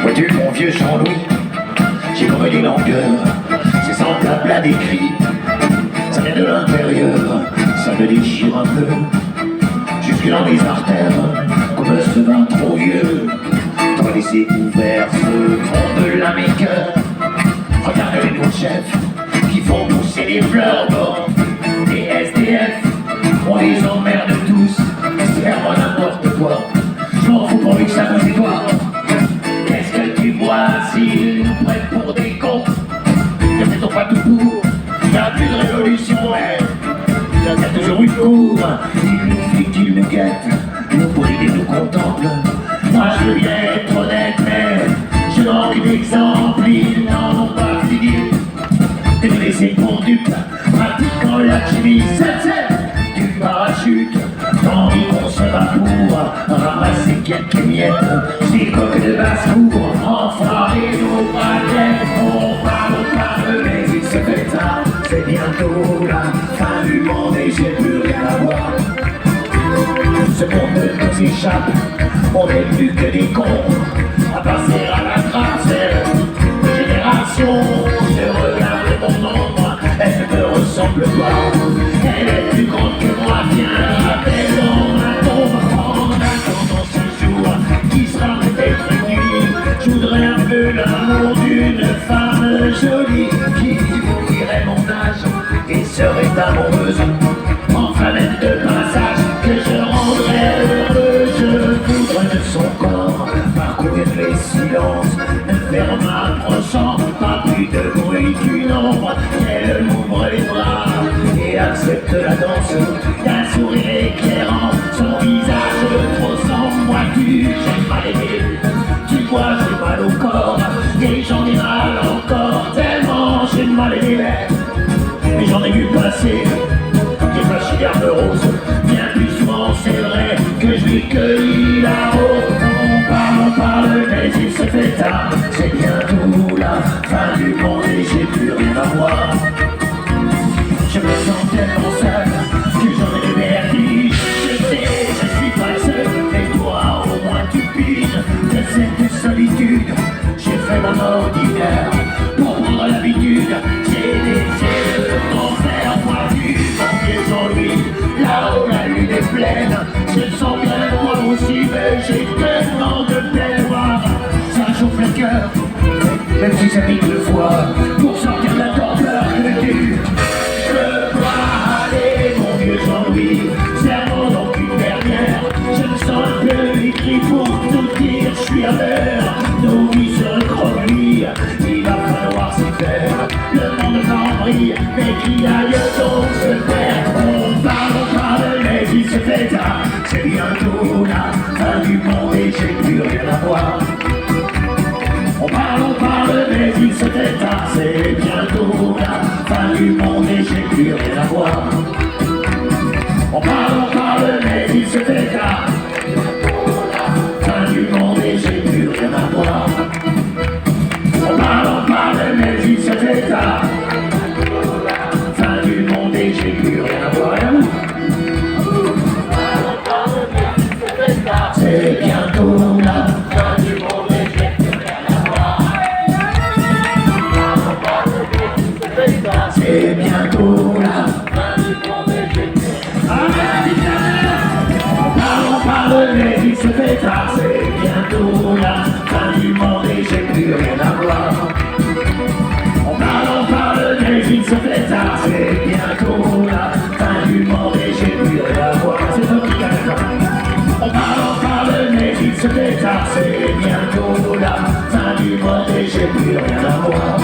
Vois-tu mon vieux Jean-Louis, j'ai comme une langueur, c'est semblable à des cris. Ça vient de l'intérieur, ça me déchire un peu, jusque dans les artères, comme ce vin trop vieux. T'aurais laissé ouvert ce monde-là mes cœurs. Regardez nos chefs qui font pousser les fleurs d'or. Des SDF, on les emmerde tous, faire n'importe quoi. Je m'en fous pourvu que ça vous et toi. Qu'est-ce que tu vois s'ils nous prennent pour des cons? Ne mettons pas tout pour, il n'y a plus de révolution, mais il y a toujours une cour. Il nous fuit, qu'il nous guette, nous brille et nous contemple. Moi je veux bien être honnête, mais je manque d'exemples, ils n'en ont pas fini. T'es laissé pour dupe, pratiquant la chimie, du parachute, tandis qu'on se bat pour ramasser quelques miettes, des coques de basse-cour, enfoirés nos baguettes. On parle, mais il se fait tard, c'est bientôt la fin du monde et j'ai plus rien à voir. Ce monde nous échappe, on n'est plus que des cons, à passer à la trappe, c'est génération. Je regarde mon ombre, elle ne me ressemble pas, elle est plus grande que moi, viens rappelle dans ma tombe. En attendant ce jour qui sera peut-être une nuit, je voudrais un peu l'amour d'une femme jolie qui oublierait mon âge et serait amoureuse, enfin même de passage, que je rendrais heureux. Je voudrais de son corps parcourir les silences, ne faire m'approchant pas plus de bruit qu'une ombre. Elle m'ouvre les bras et accepte la danse d'un sourire éclairant, son visage trop sombre. Vois-tu, j'ai mal aimé, tu vois j'ai mal au corps, et j'en ai mal encore, tellement j'ai mal aimé. Mais j'en ai vu passer, j'ai fâché l'herbe rose, bien plus souvent c'est vrai que je lui cueillis là-haut. On parle, mais il se fait tard, c'est bientôt la fin du monde et j'ai plus rien à voir. Je me sens tellement seul que j'en ai le vertige. Je sais, je suis pas le seul, mais toi au moins tu piges de cette solitude. J'ai fait mon ordinaire pour prendre l'habitude. J'ai décidé de m'en faire moi vu, mon vieux Jean-Louis. Là-haut la lune est pleine, je sens bien moi aussi, mais j'ai tellement de peine. Voir, ça chauffe le cœur, même si ça pique le foie, pour sortir de la torpeur que tu. Je dois aller, mon vieux Jean-Louis, serre-moi donc une dernière. Je me sens un peu écrit pour tout dire, je suis à l'heure. Nos vies se recroquevillent, il va falloir s'y faire. Le monde en brille, mais qu'il aille donc se faire. On parle, mais il se fait tard, c'est bientôt la fin du monde et j'ai plus rien à voir. On parle, mais il se fait tard, c'est bientôt la fin du monde et j'ai plus rien à voir. On parle, mais il se fait tard, c'est bientôt la fin du monde et j'ai plus rien à voir. On parle, mais il se fait tard, fin du monde et j'ai plus rien à voir. C'est bientôt la fin du monde et j'ai plus rien à voir. C'est bientôt la fin du monde et j'ai plus rien à voir. On parle, mais il se fait tard, c'est bientôt la fin du monde et j'ai plus rien à voir. On parle, mais il se fait tard, c'est bientôt la fin du monde et j'ai plus rien à voir. C'est toi qui gagne. On parle, mais il se fait tard, c'est bientôt la fin du monde et j'ai plus rien à voir.